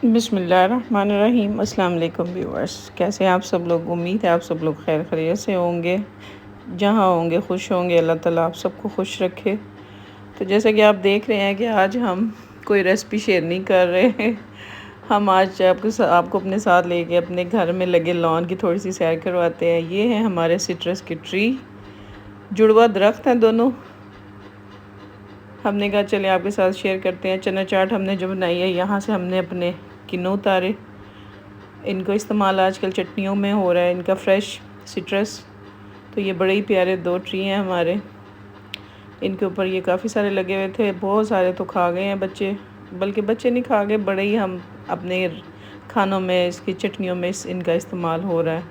बिस्मिल्लाहिर्रहमानिर्रहीम। अस्सलाम वालेकुम व्यूअर्स, कैसे हैं आप सब लोग। उम्मीद है आप सब लोग खैर खैरियत से होंगे, जहाँ होंगे खुश होंगे। अल्लाह ताला आप सबको खुश रखे। तो जैसे कि आप देख रहे हैं कि आज हम कोई रेसिपी शेयर नहीं कर रहे हैं। हम आज आपको अपने साथ लेके अपने घर में लगे लॉन की थोड़ी सी सैर करवाते हैं। ये है हमारे सिट्रस की ट्री, जुड़वा दरख्त हैं दोनों। हमने कहा चले आपके साथ शेयर करते हैं। चना चाट हमने जो बनाई है, यहाँ से हमने अपने किन्नू उतारे। इनको इस्तेमाल आजकल चटनियों में हो रहा है, इनका फ्रेश सिट्रस। तो ये बड़े ही प्यारे 2 ट्री हैं हमारे। इनके ऊपर ये काफ़ी सारे लगे हुए थे, बहुत सारे तो खा गए हैं बच्चे, बल्कि बच्चे नहीं खा गए, बड़े ही हम अपने खानों में इसकी चटनियों में इनका इस्तेमाल हो रहा है।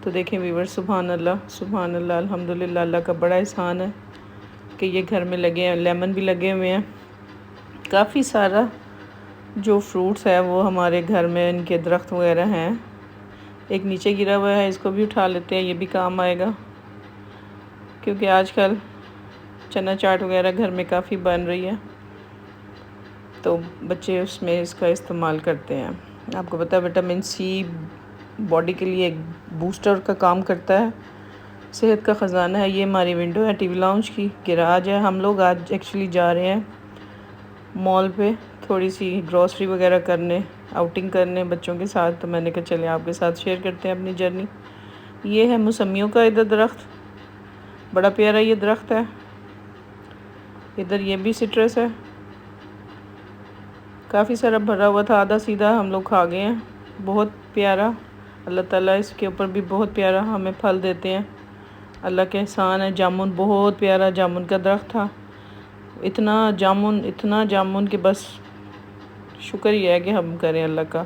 तो देखें व्यूअर्स, सुभान अल्लाह, अल्हम्दुलिल्लाह, अल्लाह का बड़ा एहसान है कि ये घर में लगे हैं। लेमन भी लगे हुए हैं, काफ़ी सारा जो फ्रूट्स है वो हमारे घर में इनके दरख्त वगैरह हैं। एक नीचे गिरा हुआ है, इसको भी उठा लेते हैं, ये भी काम आएगा, क्योंकि आजकल चना चाट वगैरह घर में काफ़ी बन रही है, तो बच्चे उसमें इसका इस्तेमाल करते हैं। आपको पता है विटामिन सी बॉडी के लिए एक बूस्टर का काम करता है, सेहत का ख़जाना है। ये हमारी विंडो है टीवी लाउंज की, गैराज है। हम लोग आज एक्चुअली जा रहे हैं मॉल पे थोड़ी सी ग्रॉसरी वगैरह करने, आउटिंग करने बच्चों के साथ। तो मैंने कहा चले आपके साथ शेयर करते हैं अपनी जर्नी। ये है मौसमियों का इधर दरख्त, बड़ा प्यारा ये दरख्त है। इधर ये भी सिट्रस है, काफ़ी सारा भरा हुआ था, आधा सीधा हम लोग खा गए हैं। बहुत प्यारा, अल्लाह ताला इसके ऊपर भी बहुत प्यारा हमें फल देते हैं, अल्लाह के एहसान है। जामुन, बहुत प्यारा जामुन का दरख्त था। इतना जामुन कि बस शुक्र ही है कि हम करें अल्लाह का।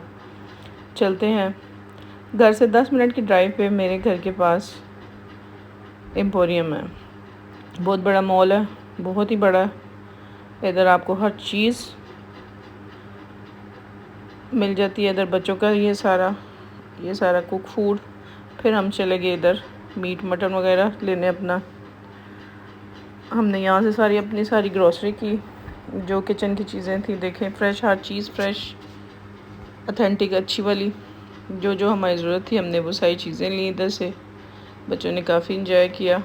चलते हैं। घर से 10 मिनट की ड्राइव पे मेरे घर के पास एम्पोरियम है, बहुत बड़ा मॉल है, बहुत ही बड़ा। इधर आपको हर चीज़ मिल जाती है। इधर बच्चों का ये सारा कुक फूड। फिर हम चले गए इधर मीट मटन वगैरह लेने अपना। हमने यहाँ से अपनी सारी ग्रॉसरी की, जो किचन की चीज़ें थी। देखें फ्रेश, हर चीज़ फ्रेश, ऑथेंटिक, अच्छी वाली। जो हमारी ज़रूरत थी हमने वो सारी चीज़ें ली इधर से। बच्चों ने काफ़ी इंजॉय किया।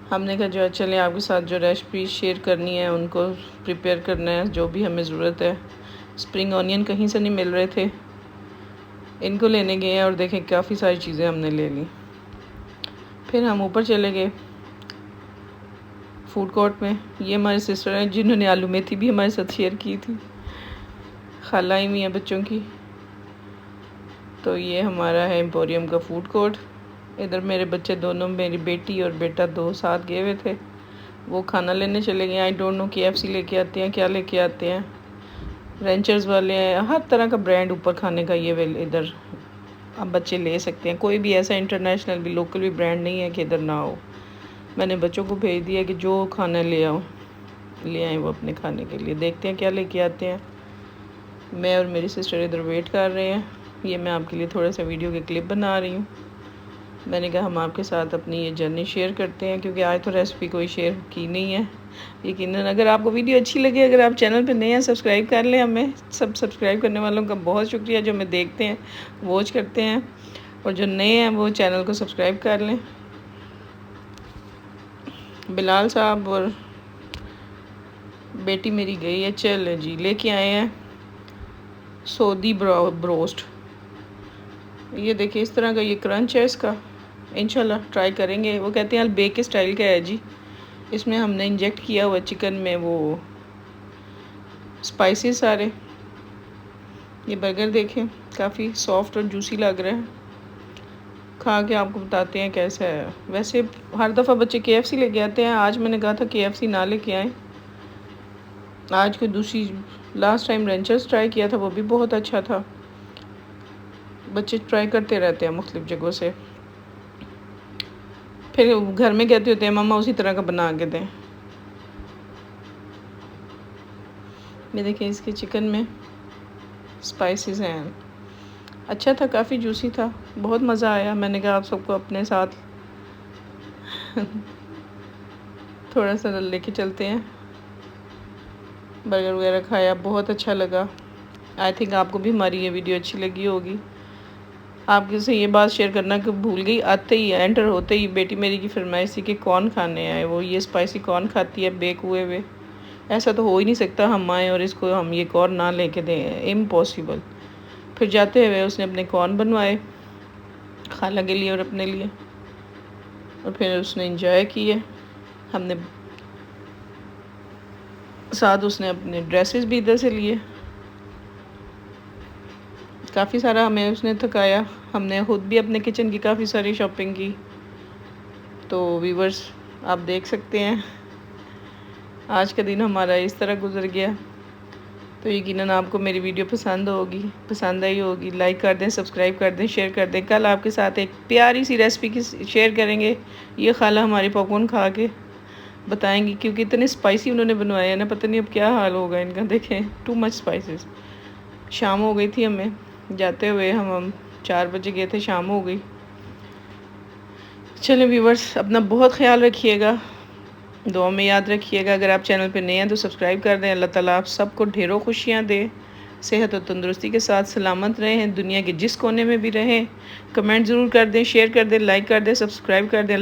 हमने कहा जो चले आपके साथ जो रेसिपी शेयर करनी है उनको प्रिपेयर करना है, जो भी हमें ज़रूरत है। स्प्रिंग ऑनियन कहीं से नहीं मिल रहे थे, इनको लेने गए हैं और देखें काफ़ी सारी चीज़ें हमने ले ली। फिर हम ऊपर चले गए फूड कोर्ट में। ये हमारे सिस्टर हैं जिन्होंने आलू मेथी भी हमारे साथ शेयर की थी, खाला आई हुई है बच्चों की। तो ये हमारा है एम्पोरियम का फूड कोर्ट। इधर मेरे बच्चे दोनों, मेरी बेटी और बेटा, 2 साथ गए हुए थे, वो खाना लेने चले गए। आई डोंट नो KFC लेके आते हैं, क्या लेके आते हैं। रेंचर्स वाले हैं, हर तरह का ब्रांड ऊपर खाने का ये इधर अब बच्चे ले सकते हैं। कोई भी ऐसा इंटरनेशनल भी लोकल भी ब्रांड नहीं है कि इधर ना हो। मैंने बच्चों को भेज दिया कि जो खाना ले आए वो अपने खाने के लिए। देखते हैं क्या लेके आते हैं। मैं और मेरी सिस्टर इधर वेट कर रहे हैं। ये मैं आपके लिए थोड़ा सा वीडियो के क्लिप बना रही हूँ। मैंने कहा हम आपके साथ अपनी ये जर्नी शेयर करते हैं, क्योंकि आज तो रेसिपी कोई शेयर की नहीं है। यकीनन अगर आपको वीडियो अच्छी लगे, अगर आप चैनल पे नए हैं, सब्सक्राइब कर लें। हमें सब सब्सक्राइब करने वालों का बहुत शुक्रिया, जो हमें देखते हैं, वॉच करते हैं, और जो नए हैं वो चैनल को सब्सक्राइब कर लें। बिलाल साहब और बेटी मेरी गई है, चल जी लेके आए हैं सऊदी ब्रोस्ट। ये देखिए इस तरह का ये क्रंच है इसका, इंशाल्लाह ट्राई करेंगे। वो कहते हैं अल्बेक स्टाइल का है जी। इसमें हमने इंजेक्ट किया हुआ चिकन में वो स्पाइसेस सारे। ये बर्गर देखें काफ़ी सॉफ्ट और जूसी लग रहा है, खा के आपको बताते हैं कैसा है। वैसे हर दफ़ा बच्चे KFC लेके आते हैं, आज मैंने कहा था KFC ना लेके आए। आज कोई दूसरी, लास्ट टाइम रेंचर्स ट्राई किया था, वो भी बहुत अच्छा था। बच्चे ट्राई करते रहते हैं मुख्तलिफ़ जगहों से, फिर घर में कहते होते हैं मम्मा उसी तरह का बना के दें। ये देखिए इसके चिकन में स्पाइसेस हैं, अच्छा था, काफ़ी जूसी था, बहुत मज़ा आया। मैंने कहा आप सबको अपने साथ थोड़ा सा लेके चलते हैं। बर्गर वगैरह खाया, बहुत अच्छा लगा। आई थिंक आपको भी हमारी ये वीडियो अच्छी लगी होगी। आपके से ये बात शेयर करना कि भूल गई, आते ही एंटर होते ही बेटी मेरी की फरमाइश थी कि कौन खाने आए, वो ये स्पाइसी कौन खाती है बेक हुए हुए। ऐसा तो हो ही नहीं सकता हम आए और इसको हम ये कॉर्न ना लेके दें, इम्पॉसिबल। फिर जाते हुए उसने अपने कॉर्न बनवाए खाला के लिए और अपने लिए, और फिर उसने इंजॉय किए। हमने साथ उसने अपने ड्रेसेस भी इधर से लिए। काफ़ी सारा हमें उसने थकाया। हमने ख़ुद भी अपने किचन की काफ़ी सारी शॉपिंग की। तो व्यूवर्स आप देख सकते हैं आज का दिन हमारा इस तरह गुजर गया। तो यकीनन आपको मेरी वीडियो पसंद आई होगी। लाइक कर दें, सब्सक्राइब कर दें, शेयर कर दें। कल आपके साथ एक प्यारी सी रेसिपी की शेयर करेंगे। ये खाला हमारी पॉपकॉर्न खा के बताएंगी, क्योंकि इतने स्पाइसी उन्होंने बनवाए हैं ना, पता नहीं अब क्या हाल होगा इनका। देखें, टू मच स्पाइसेस। शाम हो गई थी हमें जाते हुए, हम 4 बजे गए थे, शाम हो गई। चलें व्यूवर्स, अपना बहुत ख्याल रखिएगा, दुआ में याद रखिएगा। अगर आप चैनल पे नए हैं तो सब्सक्राइब कर दें। अल्लाह ताला आप सबको ढेरों खुशियाँ दे, सेहत और तंदुरुस्ती के साथ सलामत रहें, दुनिया के जिस कोने में भी रहें। कमेंट ज़रूर कर दें, शेयर कर दें, लाइक कर दें, सब्सक्राइब कर दें।